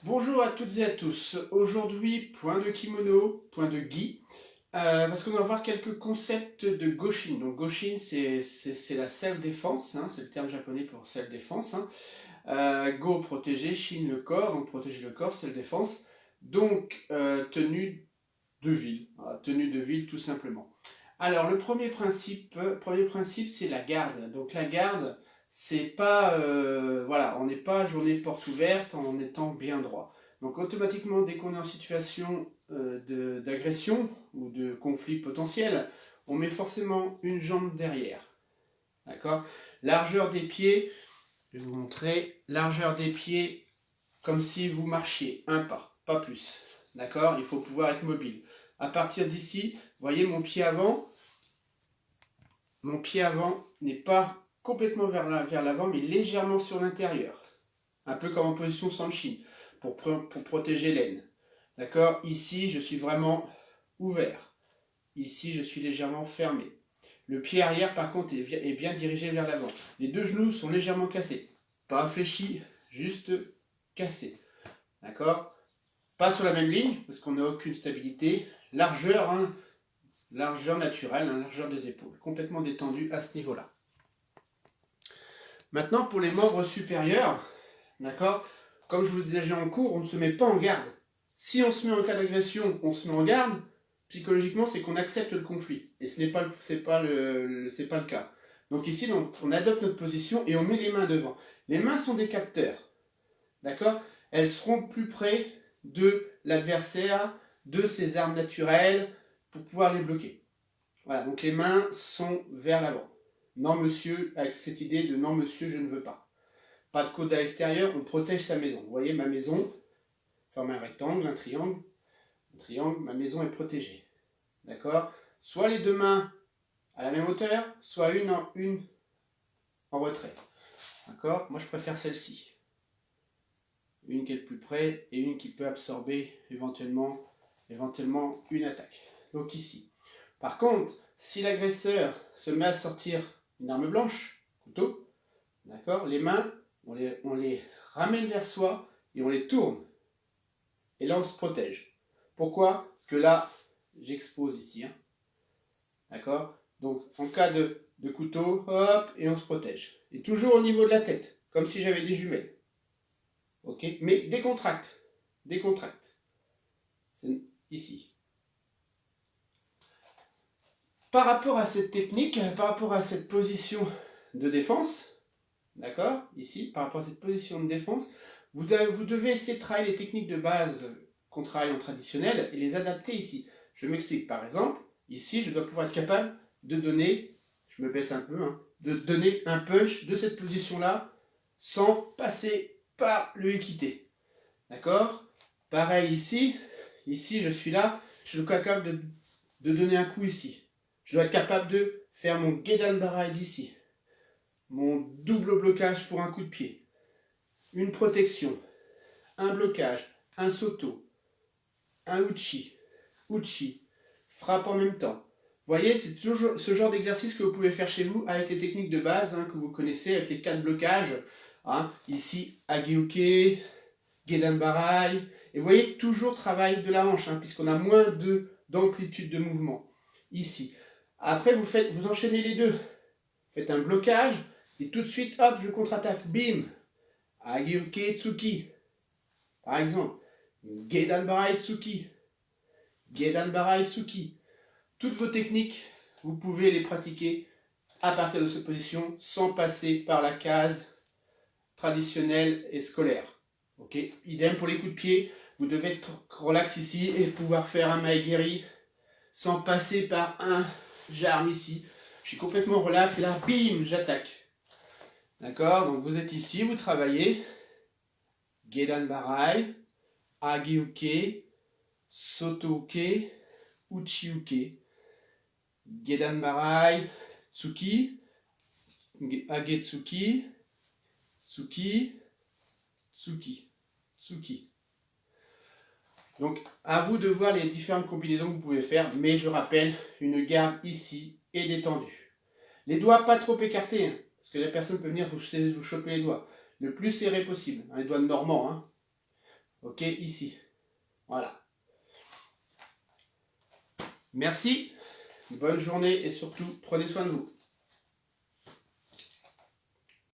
Bonjour à toutes et à tous. Aujourd'hui, point de kimono, point de gi, parce qu'on va voir quelques concepts de Goshin. Donc Goshin, c'est la self-défense, hein, c'est le terme japonais pour self-défense. Hein. Go, protéger, Shin, le corps, donc protéger le corps, self-défense. Donc tenue de ville, voilà, tenue de ville tout simplement. Alors le premier principe c'est la garde. Donc la garde, c'est pas, voilà, on n'est pas journée porte ouverte en étant bien droit. Donc automatiquement, dès qu'on est en situation d'agression ou de conflit potentiel, on met forcément une jambe derrière. D'accord. Largeur des pieds, je vais vous montrer, largeur des pieds comme si vous marchiez un pas plus. D'accord. Il faut pouvoir être mobile. À partir d'ici, voyez mon pied avant n'est pas complètement vers l'avant, mais légèrement sur l'intérieur. Un peu comme en position Sanshin, pour protéger l'aine. D'accord. Ici, je suis vraiment ouvert. Ici, je suis légèrement fermé. Le pied arrière, par contre, est bien dirigé vers l'avant. Les deux genoux sont légèrement cassés. Pas fléchis, juste cassés. D'accord. Pas sur la même ligne, parce qu'on n'a aucune stabilité. Largeur, hein, largeur naturelle, hein, largeur des épaules. Complètement détendu à ce niveau-là. Maintenant, pour les membres supérieurs, d'accord, comme je vous l'ai déjà en cours, on ne se met pas en garde. Si on se met en cas d'agression, on se met en garde, psychologiquement, c'est qu'on accepte le conflit. Et ce n'est pas, pas le cas. Donc ici, on adopte notre position et on met les mains devant. Les mains sont des capteurs. D'accord. Elles seront plus près de l'adversaire, de ses armes naturelles, pour pouvoir les bloquer. Voilà, donc les mains sont vers l'avant. Non monsieur, avec cette idée de non monsieur, je ne veux pas. Pas de code à l'extérieur, on protège sa maison. Vous voyez ma maison, forme un rectangle, un triangle, ma maison est protégée. D'accord. Soit les deux mains à la même hauteur, soit une en retrait. D'accord. Moi je préfère celle-ci. Une qui est le plus près et une qui peut absorber éventuellement une attaque. Donc ici. Par contre, si l'agresseur se met à sortir une arme blanche, couteau, d'accord, les mains, on les ramène vers soi et on les tourne. Et là, on se protège. Pourquoi? Parce que là, j'expose ici. Hein. D'accord. Donc, en cas de couteau, hop, et on se protège. Et toujours au niveau de la tête, comme si j'avais des jumelles. Ok. Mais décontracte. Décontracte. C'est ici. Par rapport à cette technique, par rapport à cette position de défense, d'accord, ici, par rapport à cette position de défense, vous devez essayer de travailler les techniques de base qu'on travaille en traditionnel et les adapter ici. Je m'explique. Par exemple, ici, je dois pouvoir être capable de donner, je me baisse un peu, hein, de donner un punch de cette position-là sans passer par le équité. D'accord. Pareil ici, ici je suis là, je suis capable de donner un coup ici. Je dois être capable de faire mon Gedan Barai d'ici. Mon double blocage pour un coup de pied. Une protection. Un blocage. Un soto. Un uchi. Uchi. Frappe en même temps. Vous voyez, c'est toujours ce genre d'exercice que vous pouvez faire chez vous avec les techniques de base hein, que vous connaissez, avec les 4 blocages. Hein. Ici, Ageuke, Gedan Barai. Et vous voyez, toujours travail de la hanche, hein, puisqu'on a moins d'amplitude de mouvement. Ici. Après, vous enchaînez les deux. Faites un blocage, et tout de suite, hop, je contre-attaque. Bim. Ageuke Tsuki. Par exemple. Gedan Barai Tsuki. Gedan Barai Tsuki. Toutes vos techniques, vous pouvez les pratiquer à partir de cette position sans passer par la case traditionnelle et scolaire. Ok. Idem pour les coups de pied. Vous devez être relax ici et pouvoir faire un maegiri sans passer par un j'arme ici. Je suis complètement relax et là, bim, j'attaque. D'accord. Donc vous êtes ici, vous travaillez. Gedan Barai, Ageuke, Sotouke, Uchiuke. Gedan Barai, Tsuki, Agetsuki, Tsuki, Tsuki, Tsuki. Donc, à vous de voir les différentes combinaisons que vous pouvez faire, mais je rappelle, une garde ici est détendue. Les doigts pas trop écartés, hein, parce que la personne peut venir vous choper les doigts. Le plus serré possible, hein, les doigts de normand. Hein. Ok, ici. Voilà. Merci, bonne journée et surtout, prenez soin de vous.